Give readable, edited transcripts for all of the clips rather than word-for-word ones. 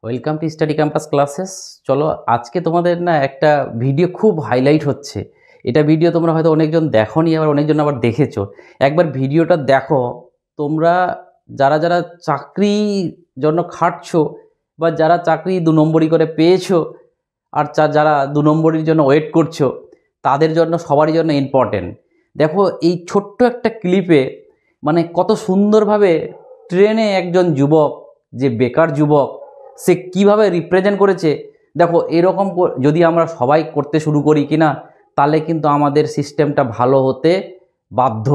Welcome to study campus classes. চলো আজকে তোমাদের না একটা ভিডিও খুব হাইলাইট হচ্ছে। এটা ভিডিও তোমরা হয়তো অনেকজন দেখোনি, আবার অনেকজন আবার দেখেছো। একবার ভিডিওটা দেখো। তোমরা যারা যারা চাকরির জন্য খাটছো বা যারা চাকরি 2 নম্বরি করে পেয়েছো আর যারা 2 নম্বরির জন্য ওয়েট করছো, তাদের জন্য সবারই জন্য ইম্পর্টেন্ট। দেখো এই ছোট্ট একটা ক্লিপে মানে কত সুন্দরভাবে ট্রেনে একজন যুবক, যে বেকার যুবক, সে কিভাবে রিপ্রেজেন্ট করেছে। দেখো এরকম যদি আমরা সবাই করতে শুরু করি কিনা, তাহলে কিন্তু আমাদের সিস্টেমটা ভালো হতে বাধ্য।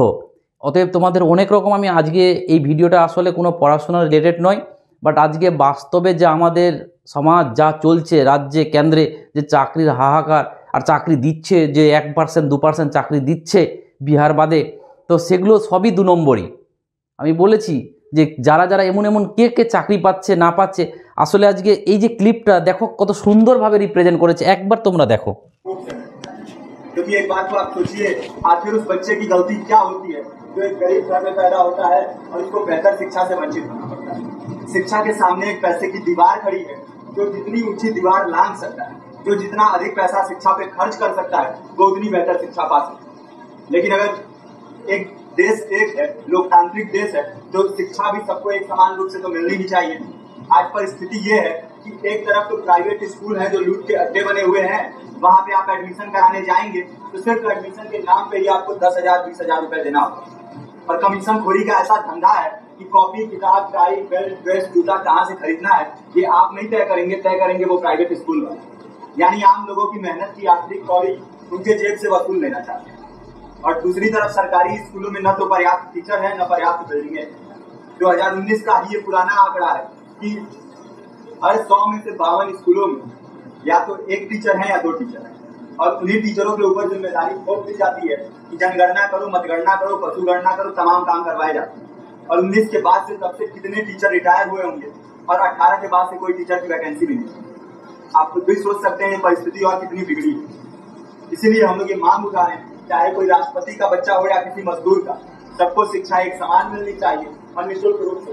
অতএব তোমাদের অনেক রকম আমি আজকে এই ভিডিওটা আসলে কোনো পড়াশোনা রিলেটেড নয়, বাট আজকে বাস্তবে যে আমাদের সমাজ যা চলছে, রাজ্যে কেন্দ্রে যে চাকরির হাহাকার, আর চাকরি দিচ্ছে যে 1% 2% চাকরি দিচ্ছে বিহার বাদে, তো সেগুলো সবই 2 নম্বরই। আমি বলেছি যে যারা যারা এমন এমন কে কে চাকরি পাচ্ছে না পাচ্ছে, আসলে আজকে এই যে ক্লিপটা দেখো কত সুন্দরভাবে রিপ্রেজেন্ট করেছে, একবার তোমরা দেখো। क्योंकि एक बात को आप सोचिए, आखिर उस बच्चे की गलती क्या होती है जो एक गरीब घर में पैदा होता है और उसको बेहतर शिक्षा से वंचित होना पड़ता है। शिक्षा के सामने एक पैसे की दीवार खड़ी है, जो जितनी ऊंची दीवार लांघ सकता है, जो जितना अधिक पैसा शिक्षा पे खर्च कर सकता है, वो उतनी बेहतर शिक्षा पा सकता है। लेकिन अगर एक देश एक है, लोकतांत्रिक देश है, तो शिक्षा भी सबको एक समान रूप से तो मिलनी ही चाहिए। आज परिस्थिति ये है कि एक तरफ तो प्राइवेट स्कूल है जो लूट के अड्डे बने हुए हैं, वहां पे आप एडमिशन कराने जाएंगे तो सिर्फ एडमिशन के नाम पे ही आपको 10,000 20,000 रुपए देना होगा। और कमीशन खोरी का ऐसा धंधा है कि कॉपी किताब टाई बेल्ट ड्रेस जूता कहाँ से खरीदना है ये आप नहीं तय करेंगे वो प्राइवेट स्कूल वाले। यानी आम लोगों की मेहनत की आखिरी कौड़ी उनके जेब से वसूल लेना चाहते हैं। और दूसरी तरफ सरकारी स्कूलों में न तो पर्याप्त टीचर है, न पर्याप्त बिल्डिंग है। 2019 का ये पुराना आंकड़ा है कि हर 100 में से 52 स्कूलों में या तो एक टीचर है या 2 टीचर है। और उन्हीं टीचरों के ऊपर जिम्मेदारी थोप दी जाती है कि जनगणना करो, मतगणना करो, पशु गणना करो, तमाम काम करवाए जाते हैं। और 19 के बाद से तब से कितने टीचर रिटायर हुए होंगे, और 18 के बाद से कोई टीचर की वैकेंसी भी नहीं। आप खुद भी सोच सकते हैं ये परिस्थिति और कितनी बिगड़ी है। इसीलिए हम लोग ये मांग उठा रहे हैं, चाहे कोई राष्ट्रपति का बच्चा हो या किसी मजदूर का, सबको शिक्षा एक समान मिलनी चाहिए और निःशुल्क रूप से।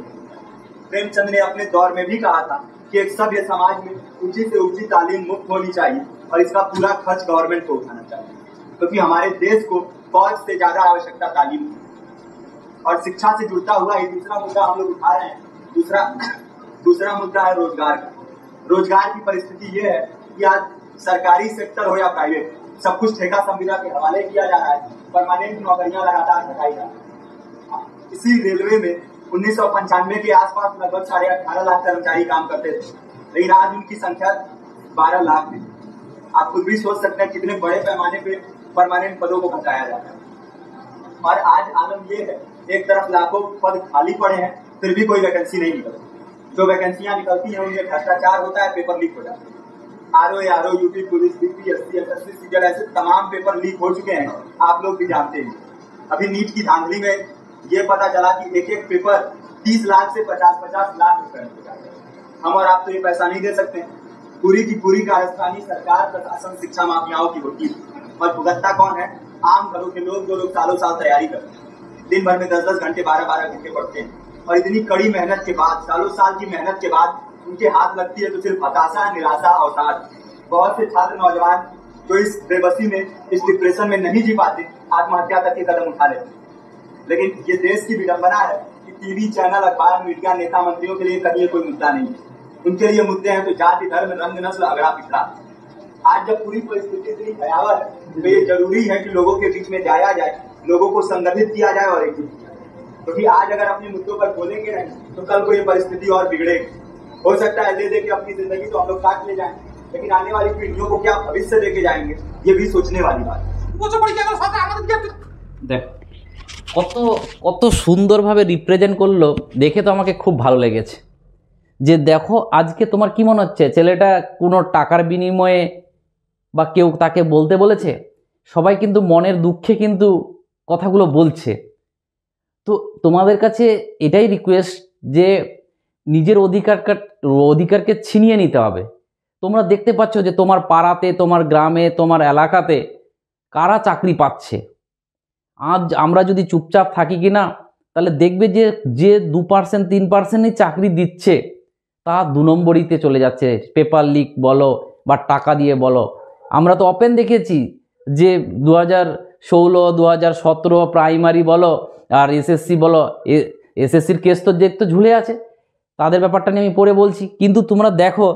प्रेमचंद ने अपने दौर में भी कहा था कि एक सभ्य समाज में ऊंची से ऊंची तालीम मुफ्त होनी चाहिए और इसका पूरा खर्च गवर्नमेंट को उठाना चाहिए, क्योंकि हमारे देश को फौज से ज्यादा आवश्यकता तालीम की। और शिक्षा से जुड़ता हुआ ये दूसरा मुद्दा हम लोग उठा रहे हैं। दूसरा मुद्दा है रोजगार का। रोजगार की परिस्थिति ये है कि आज सरकारी सेक्टर हो या प्राइवेट, सब कुछ ठेका संविदा के हवाले किया जा रहा है। परमानेंट नौकरियां लगातार घटाई जा रही है। इसी रेलवे में 1995 के आसपास लगभग 18.5 लाख कर्मचारी काम करते थे, लेकिन आज उनकी संख्या 12 लाख है। आप खुद भी सोच सकते हैं कितने बड़े पैमाने पे परमानेंट पदों को घटाया जाता है। और आज आलम ये है, एक तरफ लाखों पद खाली पड़े हैं, फिर भी कोई वैकेंसी नहीं निकलती। जो वैकेंसियां निकलती हैं उनमें भ्रष्टाचार होता है, पेपर लीक हो जाता है। RO, UP police, BPSC, SSC, CGL, ऐसे तमाम पेपर लीक हो चुके हैं, आप लोग भी जानते हैं। अभी नीट की धांधली में ये पता चला कि एक एक पेपर 30 लाख से 50-50 लाख रुपए में जाता है। हम और आप तो ये पैसा नहीं दे सकते। पूरी की पूरी कारस्थानी सरकार, प्रशासन, शिक्षा माफियाओं की होती है। और भुगतता कौन है? आम घरों के लोग, जो लोग सालों साल तैयारी करते हैं, दिन भर में 10-10 घंटे 12-12 घंटे पढ़ते हैं, और इतनी कड़ी मेहनत के बाद, सालों साल की मेहनत के बाद उनके हाथ लगती है तो सिर्फ हताशा, निराशा, अवसाद। बहुत से छात्र नौजवान जो इस बेबसी में, इस डिप्रेशन में नहीं जी पाते, आत्महत्या तक के कदम उठा लेते हैं। लेकिन ये देश की विडंबना है कि टीवी चैनल, अखबार, मीडिया, नेता मंत्रियों के लिए कभी कोई मुद्दा नहीं है। उनके लिए मुद्दे हैं तो जाति, धर्म, रंग, नस्ल, अगड़ा पिछड़ा। आज जब पूरी परिस्थिति इतनी भयावह है तो ये जरूरी है कि लोगों के बीच में जाया जाए, लोगों को संगठित किया जाए और एकजुट किया जाए। क्योंकि आज अगर अपने मुद्दों पर बोलेंगे नहीं तो कल को ये परिस्थिति और बिगड़ेगी। हो सकता है ले दे के अपनी जिंदगी तो हम लोग काट ले जाएंगे, लेकिन आने वाली पीढ़ियों को क्या भविष्य देके जाएंगे, ये भी सोचने वाली बात है। দেখ কত কত সুন্দরভাবে রিপ্রেজেন্ট করলো, দেখে তো আমাকে খুব ভালো লেগেছে। যে দেখো আজকে তোমার কি মনে হচ্ছে ছেলেটা কোনো টাকার বিনিময়ে বা কেউ তাকে বলতে বলেছে? সবাই কিন্তু মনের দুঃখে কিন্তু কথাগুলো বলছে। তো তোমাদের কাছে এটাই রিকোয়েস্ট যে নিজের অধিকারকে ছিনিয়ে নিতে হবে। তোমরা দেখতে পাচ্ছ যে তোমার পাড়াতে, তোমার গ্রামে, তোমার এলাকাতে কারা চাকরি পাচ্ছে। আজ আমরা যদি চুপচাপ থাকি কিনা, তাহলে দেখবে যে 2% 3%ই চাকরি দিচ্ছে, তা 2 নম্বরিতে চলে যাচ্ছে, পেপার লিক বলো বা টাকা দিয়ে বলো। আমরা তো ওপেন দেখেছি যে 2016 2017 প্রাইমারি বলো আর এসএসসি বলো, এসএসসির কেস তো দেখতে ঝুলে আছে, তাদের ব্যাপারটা নিয়ে আমি পরে বলছি। কিন্তু তোমরা দেখো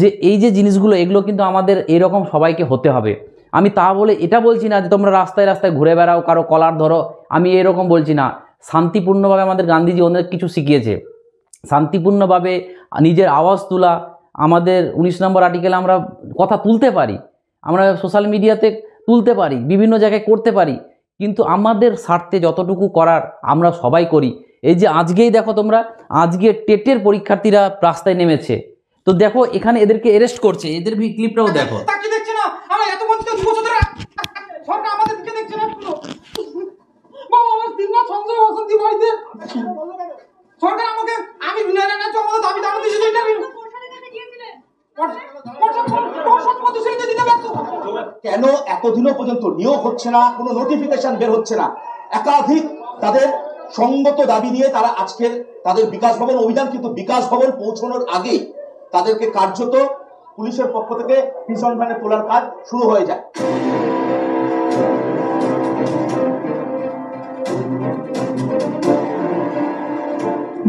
যে এই যে জিনিসগুলো, এগুলো কিন্তু আমাদের এরকম সবাইকে হতে হবে। আমি তা বলে এটা বলছি না যে তোমরা রাস্তায় রাস্তায় ঘুরে বেড়াও, কারো কলার ধরো, আমি এরকম বলছি না। শান্তিপূর্ণভাবে আমাদের গান্ধীজি অনেক কিছু শিখিয়েছে, শান্তিপূর্ণভাবে নিজের আওয়াজ তোলা, আমাদের 19 নম্বর আর্টিকেলে আমরা কথা তুলতে পারি, আমরা সোশ্যাল মিডিয়াতে তুলতে পারি, বিভিন্ন জায়গায় করতে পারি, কিন্তু আমাদের স্বার্থে যতটুকু করার আমরা সবাই করি। এই যে আজকেই দেখো তোমরা, আজকে টেটের পরীক্ষার্থীরা রাস্তায় নেমেছে, তো দেখো এখানে এদেরকে অ্যারেস্ট করছে, এদের ক্লিপটাও দেখো। তাকে দেখছে না, আমরা এত বছর 2 বছর ধরে সরকার আমাদের দিকে দেখছে না। বাবা আমার দিনরাত সঞ্জয় বসন্তি বাড়িতে সরকার আমাকে, আমি বিনা জানা আমাদের দাবি দাবি দিয়েছি, এটা কেন এতদিনও পর্যন্ত নিয়োগ হচ্ছে না, কোনো নোটিফিকেশন বের হচ্ছে না? একাধিক তাদের সঙ্গত দাবি নিয়ে তারা আজকের তাদের বিকাশ ভবন অভিযান, কিন্তু বিকাশ ভবন পৌঁছানোর আগেই তাদেরকে কার্যত পুলিশের পক্ষ থেকে প্রিজন ভ্যানে তোলার কাজ শুরু হয়ে যায়।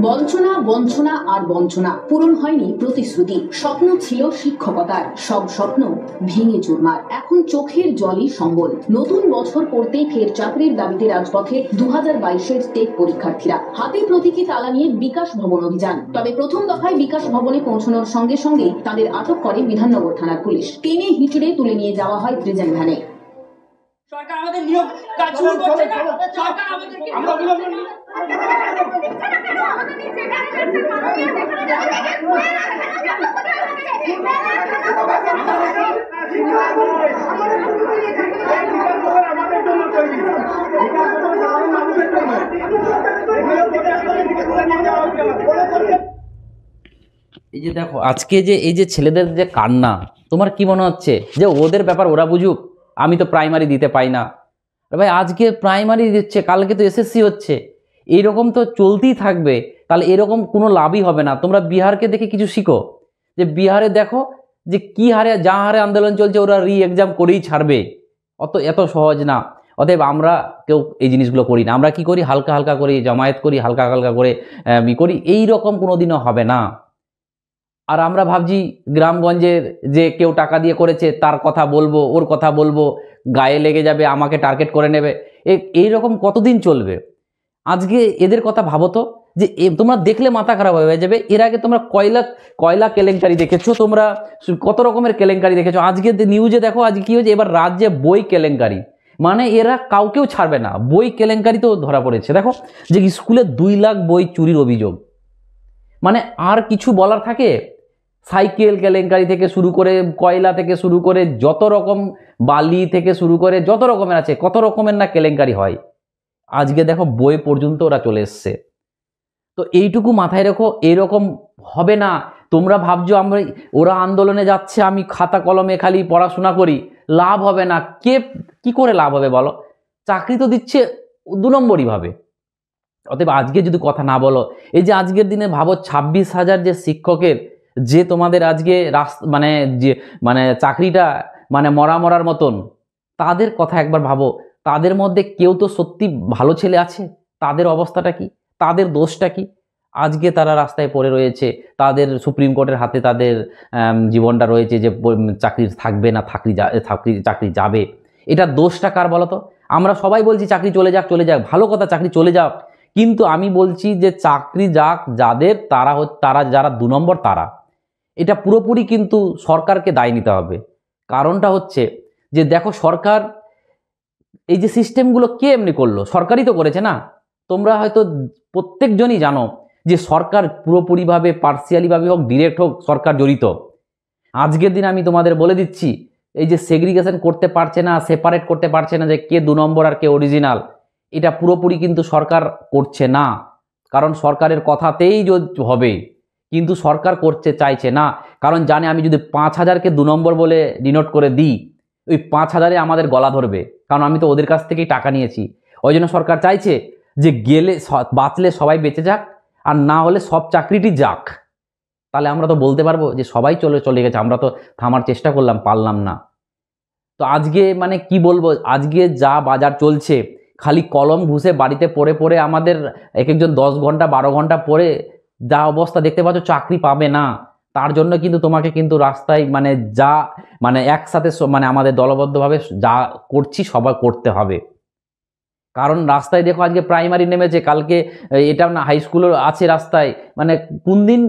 বঞ্চনা বঞ্চনা আর বঞ্চনা, পূরণ হয়নি প্রতিশ্রুতি। স্বপ্ন ছিল শিক্ষকতার, সব স্বপ্ন ভেঙে চুরমার। এখন চোখের জলই সম্বল। নতুন বছর পড়তেই ফের চাকরির দাবিতে রাজপথে 2022-এর টেট পরীক্ষার্থীরা। হাতে প্রতীকী তালা নিয়ে বিকাশ ভবন অভিযান। তবে প্রথম দফায় বিকাশ ভবনে পৌঁছানোর সঙ্গে সঙ্গেই তাদের আটক করে বিধাননগর থানার পুলিশ। টেনে হিঁচড়ে তুলে নিয়ে যাওয়া হয় প্রিজন ভ্যানে। সরকার আমাদের নিয়োগ কাজ শুরু করছে না, সরকার আমাদেরকে আমরা বিলম্ব এই যে দেখো আজকে যে এই যে ছেলেদের যে কান্না, তোমার কি মনে হচ্ছে যে ওদের ব্যাপার ওরা বুঝুক, আমি তো প্রাইমারি দিতে পাই না? ভাই আজকে প্রাইমারি দিচ্ছে, কালকে তো এসএসসি হচ্ছে, এইরকম তো চলতেই থাকবে, তাহলে এরকম কোনো লাভই হবে না। তোমরা বিহারকে দেখে কিছু শিখো, যে বিহারে দেখো যে কি হারে, যা হারে আন্দোলন চলছে, ওরা এক্সাম করেই ছাড়বে, এত সহজ না। অতএব আমরা কেউ এই জিনিসগুলো করি না, আমরা কি করি, হালকা হালকা করি, জমায়েত করি, হালকা হালকা করে করি, এই রকম কোনো দিনও হবে না। আর আমরা ভাবছি গ্রামগঞ্জের যে কেউ টাকা দিয়ে করেছে তার কথা বলবো, ওর কথা বলবো, গায়ে লেগে যাবে, আমাকে টার্গেট করে নেবে, এইরকম কতদিন চলবে? আজকে এদের কথা ভাবো তো, যে তোমরা দেখলে মাথা খারাপ হয়ে যাবে। এর আগে তোমরা কয়লা কেলেঙ্কারি দেখেছো, তোমরা কত রকমের কেলেঙ্কারি দেখেছো। আজকে নিউজে দেখো আজকে কি হয়েছে, এবার রাজ্যে বই কেলেঙ্কারি, মানে এরা কাউকেও ছাড়বে না, বই কেলেঙ্কারি তো ধরা পড়েছে। দেখো যে স্কুলে 2 লাখ বই চুরির অভিযোগ, মানে আর কিছু বলার থাকে? সাইকেল কেলেঙ্কারি থেকে শুরু করে, কয়লা থেকে শুরু করে, যত রকম বালি থেকে শুরু করে যত রকমের আছে, কত রকমের না কেলেঙ্কারি হয়। আজকে দেখো বই পর্যন্ত ওরা চলে এসছে। তো এইটুকু মাথায় রেখো, এরকম হবে না। তোমরা ভাবছো আমরা, ওরা আন্দোলনে যাচ্ছে, আমি খাতা কলমে খালি পড়াশোনা করি, লাভ হবে না। কি করে লাভ হবে বলো? চাকরি তো দিচ্ছে 2 নম্বরই ভাবে। অতএব আজকে যদি কথা না বলো, এই যে আজকের দিনে ভাবো 26,000 যে শিক্ষকের যে তোমাদের আজকে মানে চাকরিটা মানে মরার মতন, তাদের কথা একবার ভাবো। তাদের মধ্যে কেউ তো সত্যি ভালো ছেলে আছে? তাদের অবস্থাটা কি, তাদের দোষটা কি? আজকে তারা রাস্তায় পড়ে রয়েছে, তাদের সুপ্রিম কোর্টের হাতে তাদের জীবনটা রয়েছে, যে চাকরি থাকবে না, চাকরি যাবে। এটা দোষটা কার বলো তো? আমরা সবাই বলছি চাকরি চলে যাক, ভালো কথা, চাকরি চলে যাক, কিন্তু আমি বলছি যে চাকরি যাক যাদের, তারা যারা 2 নম্বর, তারা, এটা পুরোপুরি কিন্তু সরকারকে দায় নিতে হবে। কারণটা হচ্ছে যে দেখো সরকার এই যে সিস্টেমগুলো কে এমনি করলো? সরকারই তো করেছে না? তোমরা হয়তো প্রত্যেকজনই জানো যে সরকার পুরোপুরিভাবে, পার্সিয়ালিভাবে হোক, ডিরেক্ট হোক, সরকার জড়িত। আজকের দিন আমি তোমাদের বলে দিচ্ছি, এই যে সেগ্রিগেশন করতে পারছে না, সেপারেট করতে পারছে না যে কে 2 নম্বর আর কে অরিজিনাল, এটা পুরোপুরি কিন্তু সরকার করছে না। কারণ সরকারের কথাতেই হবে, কিন্তু সরকার করতে চাইছে না। কারণ জানে আমি যদি 5,000কে 2 নম্বর বলে ডিনোট করে দিই, ওই 5,000-এ আমাদের গলা ধরবে, কারণ আমি তো ওদের কাছ থেকেই টাকা নিয়েছি। ওই জন্য সরকার চাইছে যে বাঁচলে সবাই বেঁচে যাক, আর না হলে সব চাকরিটি যাক। তাহলে আমরা তো বলতে পারবো যে সবাই চলে গেছে, আমরা তো থামার চেষ্টা করলাম, পারলাম না। তো আজকে মানে কি বলবো, আজকে যা বাজার চলছে, খালি কলম ঘুষে বাড়িতে পড়ে পড়ে আমাদের এক একজন 10 ঘন্টা 12 ঘন্টা পরে যা অবস্থা দেখতে পাচ্ছ, চাকরি পাবে না। তার জন্য কিন্তু তোমাকে কিন্তু রাস্তায় মানে যা মানে একসাথে মানে আমাদের দলবদ্ধভাবে যা করছি সবাই করতে হবে। কারণ রাস্তায় দেখো আজকে প্রাইমারি নেমেছে, কালকে এটা না হাই স্কুলও আছে রাস্তায়, মানে কোন দিন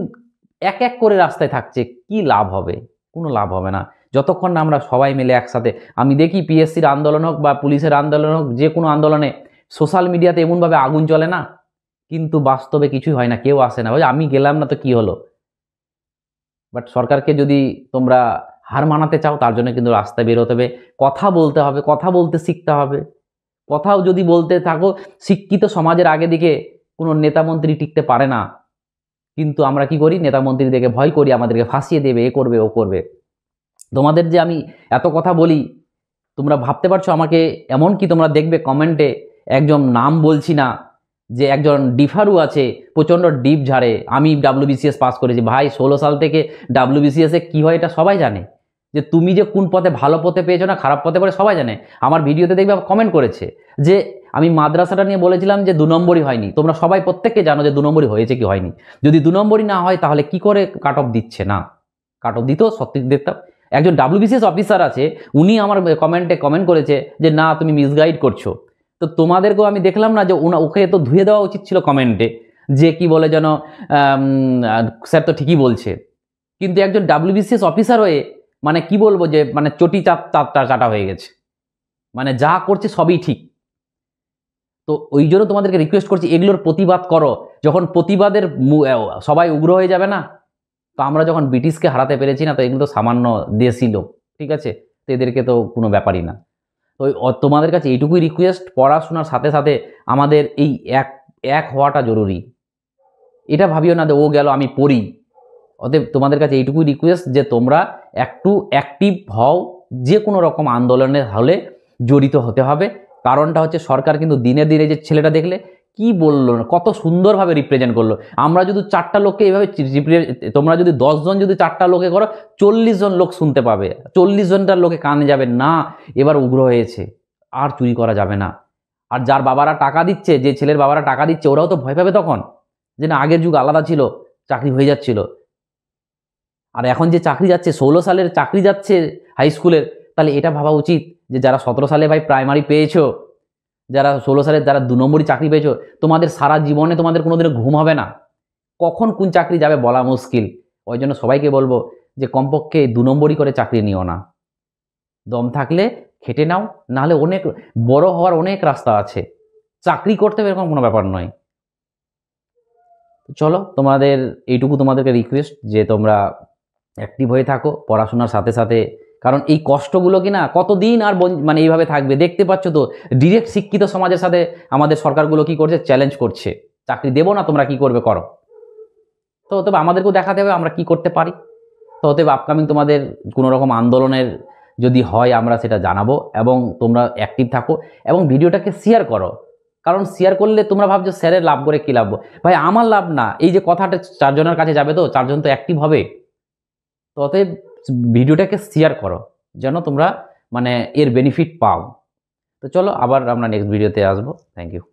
এক এক করে রাস্তায় থাকছে, কি লাভ হবে? কোনো লাভ হবে না যতক্ষণ না আমরা সবাই মিলে একসাথে। আমি দেখি পিএসসির আন্দোলন হোক বা পুলিশের আন্দোলন হোক, যে কোনো আন্দোলনে সোশ্যাল মিডিয়াতে এমনভাবে আগুন জ্বলে না, কিন্তু বাস্তবে কিছুই হয় না, কেউ আসে না। ওই আমি গেলাম না তো কি হলো? বাট সরকারকে যদি তোমরা হার মানাতে চাও, তার জন্য কিন্তু রাস্তায় বেরোতে হবে, কথা বলতে হবে, কথা বলতে শিখতে হবে। কথাও যদি বলতে থাকো, শিক্ষিত সমাজের আগে দিকে কোনো নেতা মন্ত্রী টিকতে পারে না। কিন্তু আমরা কি করি, নেতা মন্ত্রী দেখে ভয় করি, আমাদেরকে ফাঁসিয়ে দেবে, এ করবে ও করবে। তোমাদের যে আমি এত কথা বলি, তোমরা ভাবতে পারছো আমাকে, এমন কি তোমরা দেখবে কমেন্টে একজন নাম বলছি না, যে একজন ডিফারু আছে, প্রচণ্ড ডিপ ঝাড়ে, আমি WBCS পাস করেছি। ভাই 16 সাল থেকে WBCS-এ কী হয় এটা সবাই জানে, যে তুমি যে কোন পথে, ভালো পথে পেয়েছো না খারাপ পথে পড়ে সবাই জানে। আমার ভিডিওতে দেখবে কমেন্ট করেছে যে আমি মাদ্রাসাটা নিয়ে বলেছিলাম যে 2 নম্বরই হয়নি। তোমরা সবাই প্রত্যেককে জানো যে 2 নম্বরই হয়েছে কি হয়নি। যদি 2 নম্বরই না হয় তাহলে কি করে কাট অফ দিচ্ছে না? কাট অফ দিতেও সত্যি দেখতাম। একজন WBCS অফিসার আছে, উনি আমার কমেন্টে কমেন্ট করেছে যে না তুমি মিসগাইড করছো। তো তোমাদেরকেও আমি দেখলাম না যে ওকে তো ধুয়ে দেওয়া উচিত ছিল কমেন্টে, যে কি বলে যেন স্যার তো ঠিকই বলছে। কিন্তু একজন WBCS অফিসার হয়ে মানে কি বলবো, যে মানে চটি চাটা হয়ে গেছে, মানে যা করছে সবই ঠিক। তো ওই জন্য তোমাদেরকে রিকোয়েস্ট করছি, এগুলোর প্রতিবাদ করো। যখন প্রতিবাদের সবাই উগ্র হয়ে যাবে না, তো আমরা যখন ব্রিটিশকে হারাতে পেরেছি না, তো এগুলো তো সামান্য দেশি লোক, ঠিক আছে, তো এদেরকে তো কোনো ব্যাপারই না। তো তোমাদের কাছে এইটুকুই রিকোয়েস্ট, পড়াশোনার সাথে সাথে আমাদের এই এক হওয়াটা জরুরি। এটা ভাবিও না যে ও গেল আমি পড়ি। অতএব তোমাদের কাছে এইটুকুই রিকোয়েস্ট যে তোমরা একটু অ্যাক্টিভ হও, যে কোনো রকম আন্দোলনে হলে জড়িত হতে হবে। কারণটা হচ্ছে সরকার কিন্তু দিনে দিনে যে ছেলেটা দেখলে কি বললো, কত সুন্দরভাবে রিপ্রেজেন্ট করলো। আমরা যদি 4টা লোককে এইভাবে তোমরা যদি 10 জন যদি 4টা লোকে করো, 40 জন লোক শুনতে পাবে, 40 জনটার লোকে কানে যাবে না এবার উগ্র হয়েছে, আর চুরি করা যাবে না। আর যার বাবারা টাকা দিচ্ছে, যে ছেলের বাবারা টাকা দিচ্ছে, ওরাও তো ভয় পাবে তখন, যে না আগের যুগ আলাদা ছিল, চাকরি হয়ে যাচ্ছিল। আর এখন যে চাকরি যাচ্ছে, 16 সালের চাকরি যাচ্ছে হাই স্কুলের, তাহলে এটা ভাবা উচিত যে যারা 17 সালে ভাই প্রাইমারি পেয়েছো, যারা 16 সালের যারা 2 নম্বরই চাকরি পেয়েছো, তোমাদের সারা জীবনে তোমাদের কোনোদিনও ঘুম হবে না। কখন কোন চাকরি যাবে বলা মুশকিল। ওই জন্য সবাইকে বলবো যে কমপক্ষে 2 নম্বরই করে চাকরি নিও না, দম থাকলে খেটে নাও, নাহলে অনেক বড় হওয়ার অনেক রাস্তা আছে, চাকরি করতে হবে এরকম কোনো ব্যাপার নয়। চলো তোমাদের এইটুকু তোমাদেরকে রিকোয়েস্ট যে তোমরা অ্যাক্টিভ হয়ে থাকো পড়াশোনার সাথে সাথে। কারণ এই কষ্টগুলো কি না কতদিন আর মানে এইভাবে থাকবে, দেখতে পাচ্ছ তো ডিরেক্ট শিক্ষিত সমাজের সাথে আমাদের সরকারগুলো কি করছে, চ্যালেঞ্জ করছে, চাকরি দেবো না, তোমরা কি করবে করো। তো তবে আমাদেরকেও দেখাতে হবে আমরা কি করতে পারি। তো অতএব আপকামিং তোমাদের কোনো রকম আন্দোলনের যদি হয় আমরা সেটা জানাবো, এবং তোমরা অ্যাক্টিভ থাকো এবং ভিডিওটাকে শেয়ার করো। কারণ শেয়ার করলে তোমরা ভাবছো স্যারের লাভ করে কী লাভ, ভাই আমার লাভ না, এই যে কথাটা 4 জনের কাছে যাবে, তো 4 জন তো অ্যাক্টিভ হবে। তো অতএব ভিডিওটাকে শেয়ার করো যেন তোমরা মানে এর বেনিফিট পাও। তো চলো আবার আমরা নেক্সট ভিডিওতে আসবো। Thank you.